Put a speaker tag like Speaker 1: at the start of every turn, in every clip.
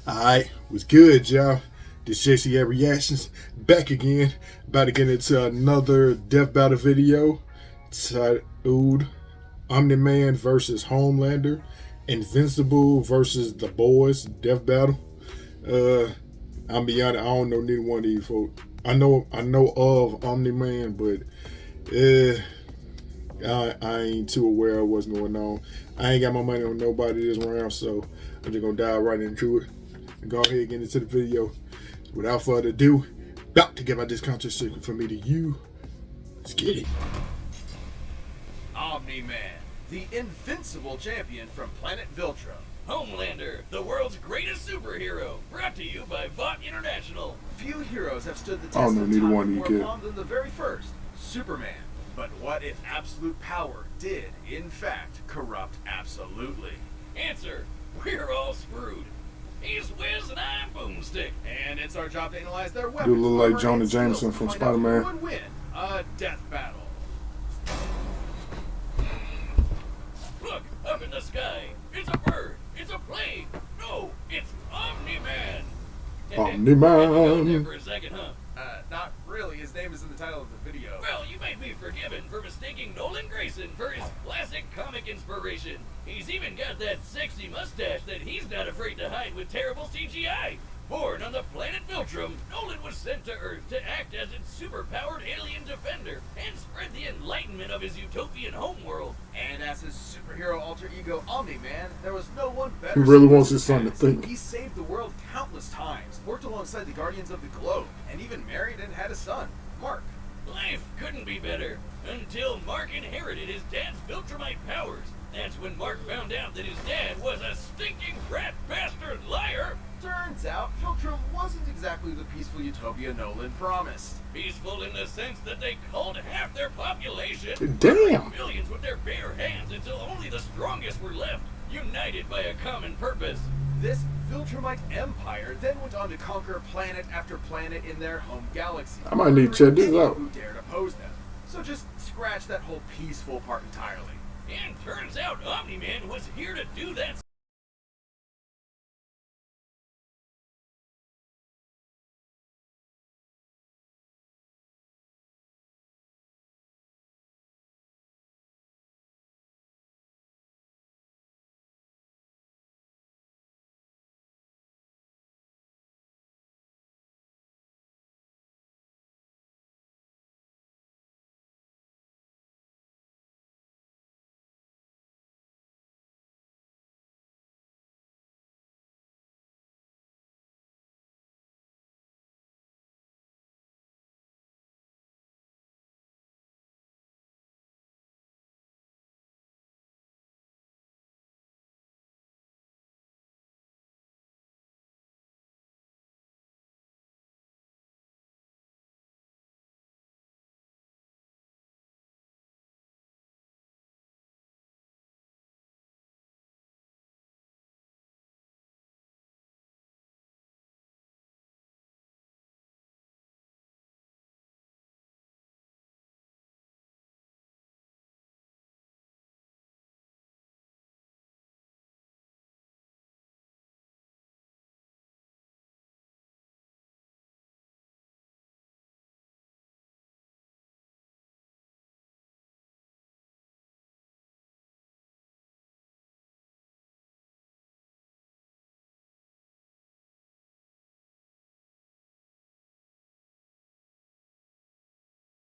Speaker 1: Alright, what's good, y'all? This J.C.A Reactions back again. About to get into another death battle video titled Omni-Man versus Homelander, Invincible versus the Boys Death Battle. I'm be honest, I don't know neither one of these folks. I know of Omni-Man, but I ain't too aware of what's going on. I ain't got my money on nobody this round, so I'm just gonna dive right into it. Go ahead and get into the video. Without further ado, about to give out this contest secret from me to you. Let's get it.
Speaker 2: Omni-Man, the invincible champion from planet Viltrum.
Speaker 3: Homelander, the world's greatest superhero, brought to you by Vought International.
Speaker 2: Few heroes have stood the
Speaker 1: I don't
Speaker 2: test
Speaker 1: know
Speaker 2: of
Speaker 1: neither
Speaker 2: time
Speaker 1: one you
Speaker 2: more
Speaker 1: get.
Speaker 2: long than the very first, Superman. But what if absolute power did, in fact, corrupt absolutely?
Speaker 3: Answer, we're all screwed. He's Wiz and I'm Boomstick.
Speaker 2: And it's our job to analyze their weapons.
Speaker 1: You look like
Speaker 2: armor,
Speaker 1: Jonah
Speaker 2: and skills
Speaker 1: Jameson
Speaker 2: to
Speaker 1: from
Speaker 2: find out
Speaker 1: Spider-Man.
Speaker 2: who would win a death battle.
Speaker 3: Look, up in the sky. It's a bird. It's a plane. No, it's Omni-Man.
Speaker 1: Omni-Man.
Speaker 3: For a second, huh?
Speaker 2: Not really. His name is in the title of the video.
Speaker 3: Well, you may be forgiven for mistaking Nolan Grayson for his classic comic inspiration. He's even got that sexy mustache that he's not afraid to hide with terrible CGI. Born on the planet Viltrum, Nolan was sent to Earth to act as its superpowered alien defender and spread the enlightenment of his utopian homeworld.
Speaker 2: And as his superhero alter ego Omni-Man, there was no one better.
Speaker 1: He really wants his son to think.
Speaker 2: He saved the world countless times, worked alongside the Guardians of the Globe, and even married and had a son, Mark.
Speaker 3: Life couldn't be better until Mark inherited his dad's Viltrumite powers. That's when Mark found out that his dad was a stinking rat bastard liar.
Speaker 2: Turns out, Viltrum wasn't exactly the peaceful utopia Nolan promised.
Speaker 3: Peaceful in the sense that they culled half their population.
Speaker 1: Damn.
Speaker 3: Millions with their bare hands until only the strongest were left, united by a common purpose.
Speaker 2: This Viltrumite empire then went on to conquer planet after planet in their home galaxy.
Speaker 1: I might need to check this out.
Speaker 2: Who dared oppose them. So just scratch that whole peaceful part entirely.
Speaker 3: And turns out Omni-Man was here to do that.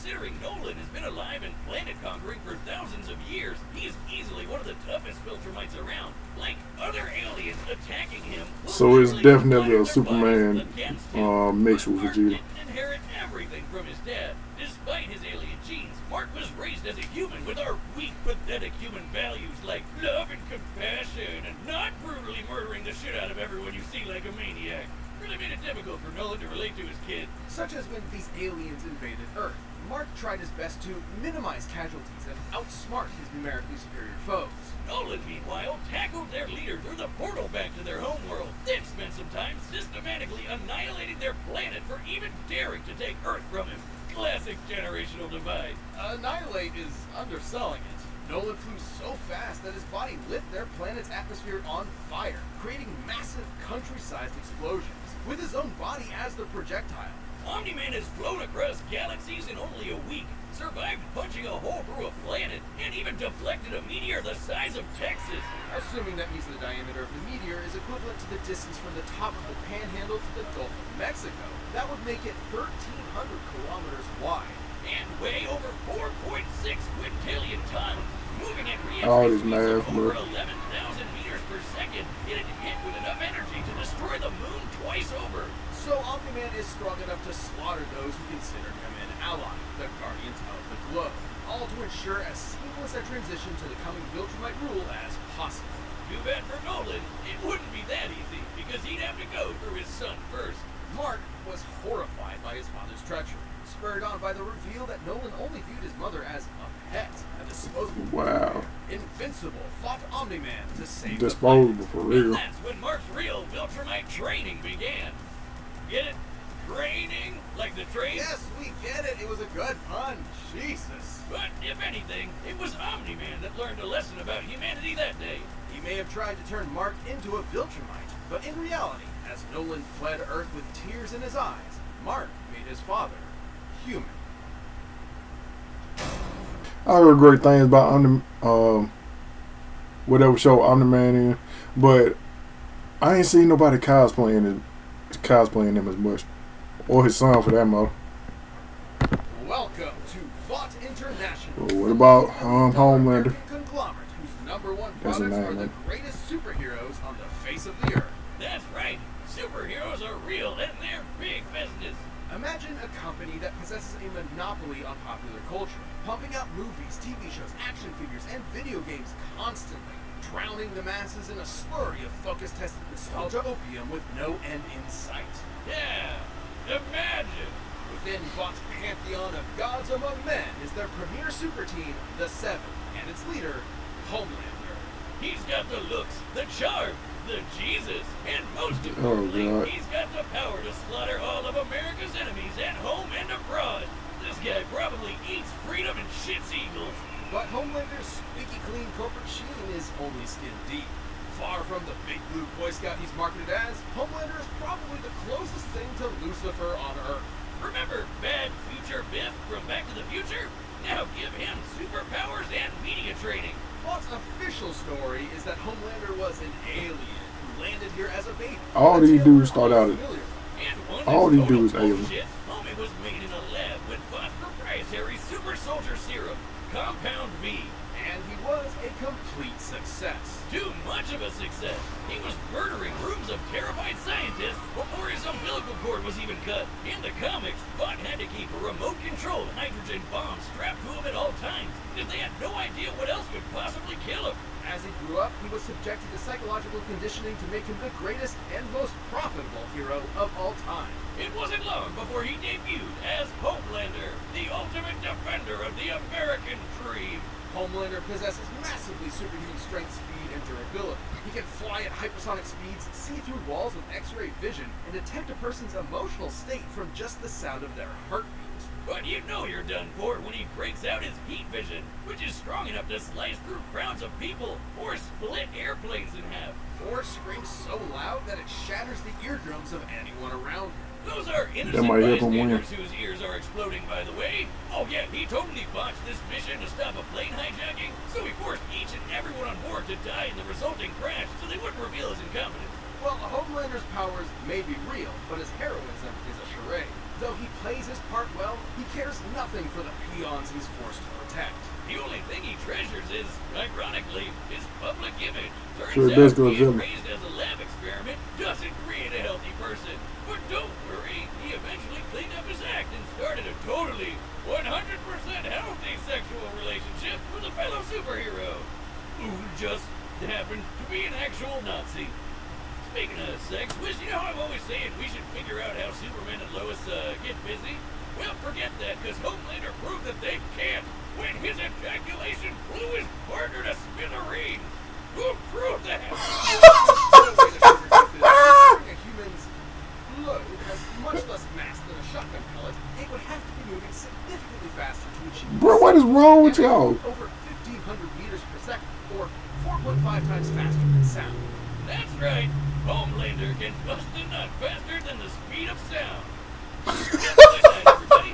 Speaker 3: Considering Nolan has been alive and planet conquering for thousands of years, he is easily one of the toughest Viltrumites around. Like other aliens attacking him.
Speaker 1: So it's definitely a Superman mixed with Vegeta.
Speaker 3: Didn't inherit everything from his dad. Despite his alien genes, Mark was raised as a human with our weak, pathetic human values like love and compassion and not brutally murdering the shit out of everyone you see like a maniac. Really made it difficult for Nolan to relate to his kid.
Speaker 2: Such as when these aliens invaded Earth. Mark tried his best to minimize casualties and outsmart his numerically superior foes.
Speaker 3: Nolan, meanwhile, tackled their leader through the portal back to their homeworld, then spent some time systematically annihilating their planet for even daring to take Earth from him. Classic generational divide.
Speaker 2: Annihilate is underselling it. Nolan flew so fast that his body lit their planet's atmosphere on fire, creating massive country-sized explosions, with his own body as the projectile.
Speaker 3: Omni-Man has flown across galaxies in only a week, survived punching a hole through a planet, and even deflected a meteor the size of Texas.
Speaker 2: Assuming that means the diameter of the meteor is equivalent to the distance from the top of the Panhandle to the Gulf of Mexico, that would make it 1,300 kilometers wide.
Speaker 3: And weigh over 4.6 quintillion tons, moving at
Speaker 1: All
Speaker 3: re-entry
Speaker 1: this
Speaker 3: speeds of
Speaker 1: math,
Speaker 3: over
Speaker 1: bro.
Speaker 3: 11,000 meters per second, it had hit with enough energy to destroy the moon twice over.
Speaker 2: So Omni-Man is strong enough to slaughter those who consider him an ally, the Guardians of the Globe, all to ensure as seamless a transition to the coming Viltrumite rule as possible.
Speaker 3: Too bad for Nolan, it wouldn't be that easy, because he'd have to go through his son first.
Speaker 2: Mark was horrified by his father's treachery, spurred on by the reveal that Nolan only viewed his mother as a pet, a disposable.
Speaker 1: Wow.
Speaker 2: Invincible fought Omni-Man to save
Speaker 1: Disposable
Speaker 2: the
Speaker 1: for
Speaker 3: And
Speaker 1: real.
Speaker 3: that's when Mark's real Viltrumite training began. Get it? Training? Like the train?
Speaker 2: Yes, we get it. It was a good pun. Jesus.
Speaker 3: But if anything, it was Omni-Man that learned a lesson about humanity that day.
Speaker 2: He may have tried to turn Mark into a Viltrumite, but in reality, as Nolan fled Earth with tears in his eyes, Mark made his father human.
Speaker 1: I heard great things about whatever show Omni-Man in, but I ain't seen nobody cosplaying him as much, or his son for that matter.
Speaker 2: Welcome to Vought International.
Speaker 1: Well, what about Homelander?
Speaker 2: Conglomerate whose number one
Speaker 1: That's a
Speaker 2: products
Speaker 1: name,
Speaker 2: are the
Speaker 1: man.
Speaker 2: greatest superheroes on the face of the earth.
Speaker 3: That's right. Superheroes are real and they're big business.
Speaker 2: Imagine a company that possesses a monopoly on popular culture, pumping out movies, TV shows, action figures, and video games constantly, drowning the masses in a slurry of focus-tested nostalgia opium with no end in sight.
Speaker 3: Yeah, imagine.
Speaker 2: Within Vaught's pantheon of gods among men is their premier super team, the Seven, and its leader, Homelander.
Speaker 3: He's got the looks, the charm, the Jesus, and most
Speaker 1: God.
Speaker 3: importantly, he's got the power to slaughter all of America's enemies at home and abroad. This guy probably eats freedom and shits eagles.
Speaker 2: But Homelander's squeaky clean corporate sheen is only skin deep. Far from the big blue Boy Scout he's marketed as, Homelander is probably the closest thing to Lucifer on Earth.
Speaker 3: Remember Bad Future Biff from Back to the Future? Now give him superpowers and media training.
Speaker 2: Vaught's official story is that Homelander was an alien who landed here as a baby.
Speaker 1: All these dudes start out as
Speaker 3: And one
Speaker 1: all
Speaker 3: that's
Speaker 1: these dudes
Speaker 3: total
Speaker 1: alien.
Speaker 3: bullshit, Homie was made in a lab with Vaught's proprietary super soldier serum, Compound V.
Speaker 2: And he was a complete success.
Speaker 3: Too much of a success. He was murdering rooms of terrified scientists before his umbilical cord was even cut. In the comics, Vought had to keep a remote-controlled hydrogen bomb strapped to him at all times, because they had no idea what else could possibly kill him.
Speaker 2: As he grew up, he was subjected to psychological conditioning to make him the greatest and most profitable hero of all time.
Speaker 3: It wasn't long before he debuted as Homelander, the ultimate defender of the American dream.
Speaker 2: Homelander possesses massively superhuman strength, speed, and durability. He can fly at hypersonic speeds, see through walls with X-ray vision, and detect a person's emotional state from just the sound of their heartbeat.
Speaker 3: But you know you're done for when he breaks out his heat vision, which is strong enough to slice through crowds of people or split airplanes in half.
Speaker 2: Or screams so loud that it shatters the eardrums of anyone around him.
Speaker 3: Those are innocent
Speaker 1: might help him win.
Speaker 3: bystanders whose ears are exploding, by the way. Oh yeah, he totally botched this mission to stop a plane hijacking, so he forced each and everyone on board to die in the resulting crash so they wouldn't reveal his incompetence.
Speaker 2: Well, Homelander's powers may be real, but his heroism is a charade. Though he plays his part well, he cares nothing for the peons he's forced to protect.
Speaker 3: The only thing he treasures is, ironically, his public image.
Speaker 1: So
Speaker 3: Turns out
Speaker 1: basically a
Speaker 3: being
Speaker 1: villain.
Speaker 3: raised as a lab experiment doesn't create a healthy person. But don't worry, he eventually cleaned up his act and started a totally 100% healthy sexual relationship with a fellow superhero, who just happened to be an actual Nazi. Speaking of sex, Wish, you know how I'm always saying we should figure out how Superman and Lois get busy? Well, forget that, because Homelander proved that they can't when his ejaculation blew his partner to smithereens. Who proved that?
Speaker 2: Considering a human's load has much less mass than a shotgun pellet, it would have to be moving significantly faster to achieve.
Speaker 1: Bro, what is wrong with y'all?
Speaker 2: Over 1,500 meters times faster than sound.
Speaker 3: That's right. Homelander can bust a nut faster than the speed of sound. Guess what night, everybody?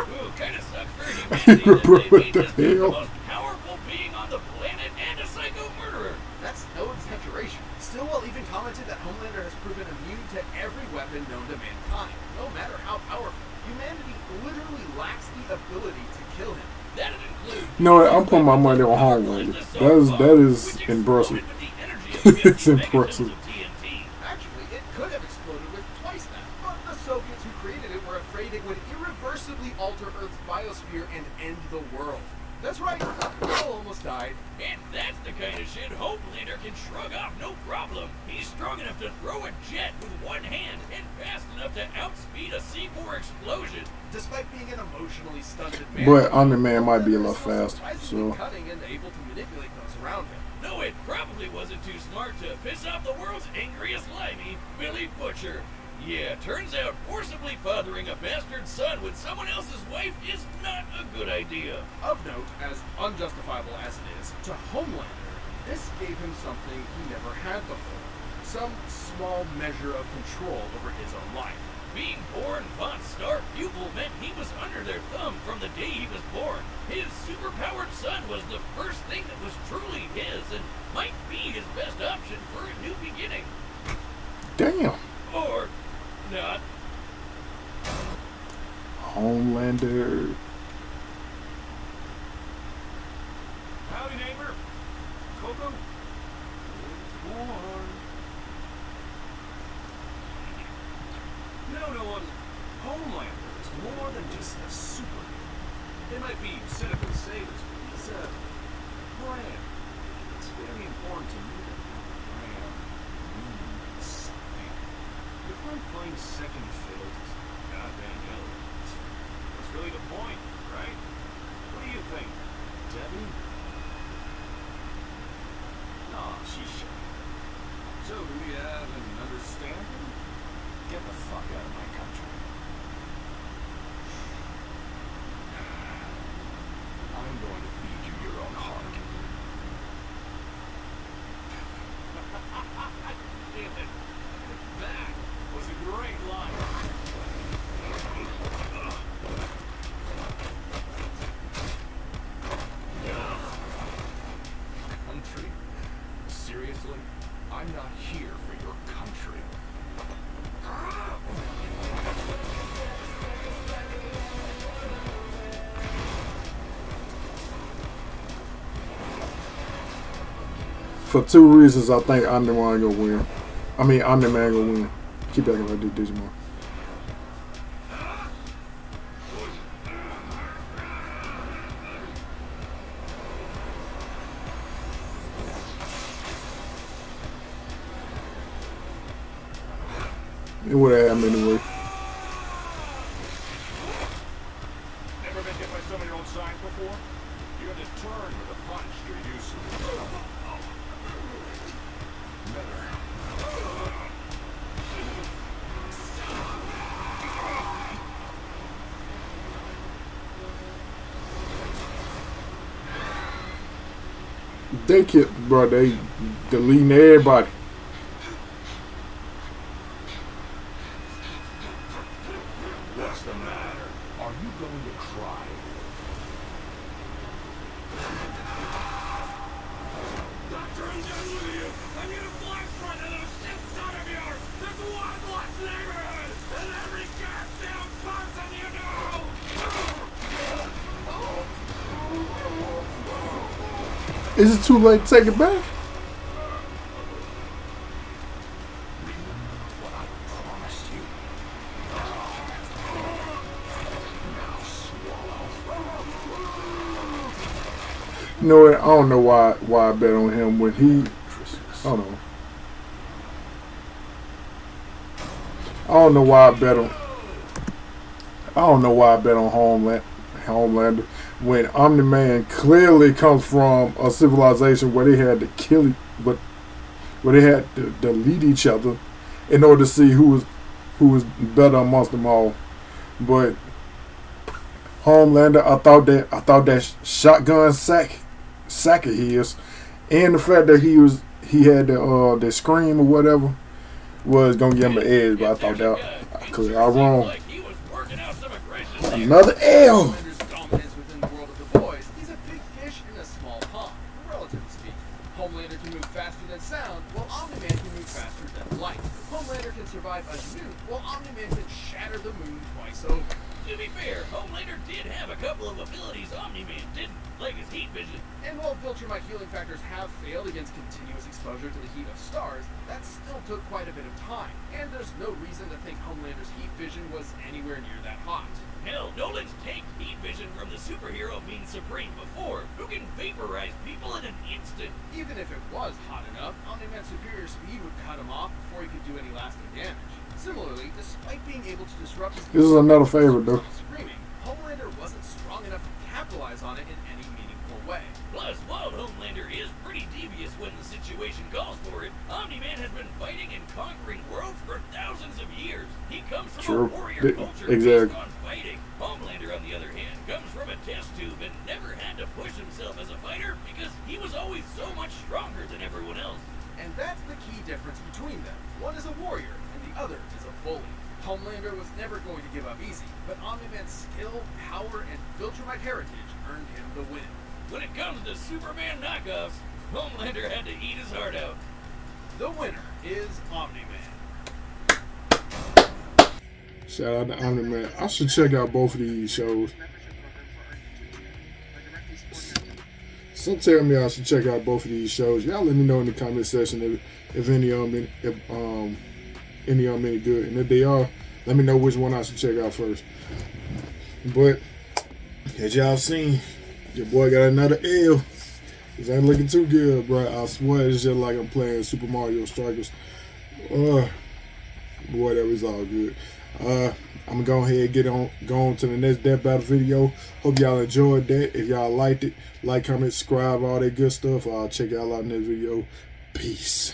Speaker 3: Ooh, kind of sucks for humanity that
Speaker 1: Bro,
Speaker 3: they
Speaker 1: what
Speaker 3: made
Speaker 1: the
Speaker 3: this dude the
Speaker 1: hell?
Speaker 3: most powerful being on the planet and a psycho murderer.
Speaker 2: That's no exaggeration. Stillwell even commented that Homelander has proven immune to every weapon known to mankind, no matter how powerful. Humanity literally lacks the ability to kill him.
Speaker 3: That'd include.
Speaker 1: No, I'm putting my money on Homelander. That is impressive. It's impressive.
Speaker 2: Actually, it could have exploded with twice that, but the Soviets who created it were afraid it would irreversibly alter Earth's biosphere and end the world. That's right, Will almost died.
Speaker 3: And that's the kind of shit Homelander can shrug off no problem. He's strong enough to throw a jet with one hand and fast enough to outspeed a C4 explosion.
Speaker 2: Despite being an emotionally stunted man,
Speaker 1: But Omni-Man might be a lot
Speaker 2: Homelander is
Speaker 1: faster,
Speaker 2: surprisingly
Speaker 1: so
Speaker 2: cunning and able to manipulate those around him.
Speaker 3: No, it probably wasn't too smart to piss off the world's angriest limey, Billy Butcher. Yeah, turns out forcibly fathering a bastard son with someone else's wife is not a good idea.
Speaker 2: Of note, as unjustifiable as it is, to Homelander, this gave him something he never had before. Some small measure of control over his own life.
Speaker 3: Being born von star pupil meant he was under their thumb from the day he was born. His superpowered son was the first thing that was truly his and might be his best option for a new beginning.
Speaker 1: damn.
Speaker 3: Or not.
Speaker 1: Homelander.
Speaker 2: Howdy, neighbor. Coco? No, Homelander is more than just a superhero. They might be cynical saviors, but he's a brand. It's very important to me that that brand means something. If I'm playing second fiddle to some goddamn aliens, that's really the point, right? What do you think, Debbie? No, she's shy. So do we have an understanding? Get the fuck out of my country. I'm going to feed you your own heart. Damn it. That was a great line. Country? Seriously? I'm not here for your country.
Speaker 1: For two reasons, I think Omni-Man gonna win. Omni-Man gonna win. Keep acting like this Digimon. It would have happened anyway.
Speaker 4: Never been hit by some of your own signs before? You have to turn with a punch you're used to. Better.
Speaker 1: They kept, bro, they deleting everybody.
Speaker 4: What's the matter? Are you going to cry? Doctor, I'm done with you. I'm gonna flash front of those shit son of yours. There's one less neighborhood, and every goddamn person you know.
Speaker 1: Is it too late to take it back?
Speaker 4: What I promised you. Now swallow.
Speaker 1: You know what? I don't know why I bet on him when he.
Speaker 4: Christmas.
Speaker 1: I don't know. I don't know why I bet on. I don't know why I bet on Homelander when Omni-Man clearly comes from a civilization where they had to kill, but where they had to delete each other in order to see who was better amongst them all. But Homelander, I thought that shotgun sack of his, and the fact that he was he had the scream or whatever was gonna give him an edge, but I thought that I could all wrong.
Speaker 3: Like he was working out some aggression there.
Speaker 1: Another L.
Speaker 2: Homelander's dominance within the world of the boys. He's a big fish in a small pond, relatively speaking. Homelander can move faster than sound, while Omni-Man can move faster than light. Homelander can survive a nuke, while Omni-Man can shatter the moon twice over.
Speaker 3: To be fair, Homelander did have a couple of abilities Omni-Man didn't, like his heat vision.
Speaker 2: And while Viltrumite healing factors have failed against continuous exposure to the heat of stars, that still took quite a bit of time, and there's no reason to think Homelander's heat vision was anywhere near that hot.
Speaker 3: Hell, Nolan's tanked heat vision from the superhero Being Supreme before, who can vaporize people in an instant.
Speaker 2: Even if it was hot enough, Omni-Man's superior speed would cut him off before he could do any lasting damage. Similarly, despite being able to disrupt his...
Speaker 1: This is another favorite, though.
Speaker 2: Screaming, Homelander wasn't strong enough to capitalize on it in any meaningful way.
Speaker 3: Plus, while Homelander is pretty devious when the situation calls for it, Omni-Man has been fighting and conquering worlds for thousands of years. He comes from a warrior culture based on fighting. Homelander, on the other hand, comes from a test tube and never had to push himself as a fighter because he was always so much stronger than everyone else.
Speaker 2: And that's the key difference between them. One is a warrior, and the other is a bully. Homelander was never going to give up easy, but Omni-Man's skill, power, and Viltrumite heritage earned him the win.
Speaker 3: When it comes to Superman knockoffs, Homelander had to eat his heart out.
Speaker 2: The winner is Omni-Man.
Speaker 1: Shout out to Omni-Man. I should check out both of these shows. Some tell me I should check out both of these shows. Y'all let me know in the comment section if any of them any good, and if they are, let me know which one I should check out first. But as y'all seen, your boy got another L. This ain't looking too good, bro. I swear it's just like I'm playing Super Mario Strikers. Whatever, it's all good. I'm gonna go ahead and go on to the next Death Battle video. Hope y'all enjoyed that. If y'all liked it, like, comment, subscribe, all that good stuff. I'll check y'all out in this video. Peace.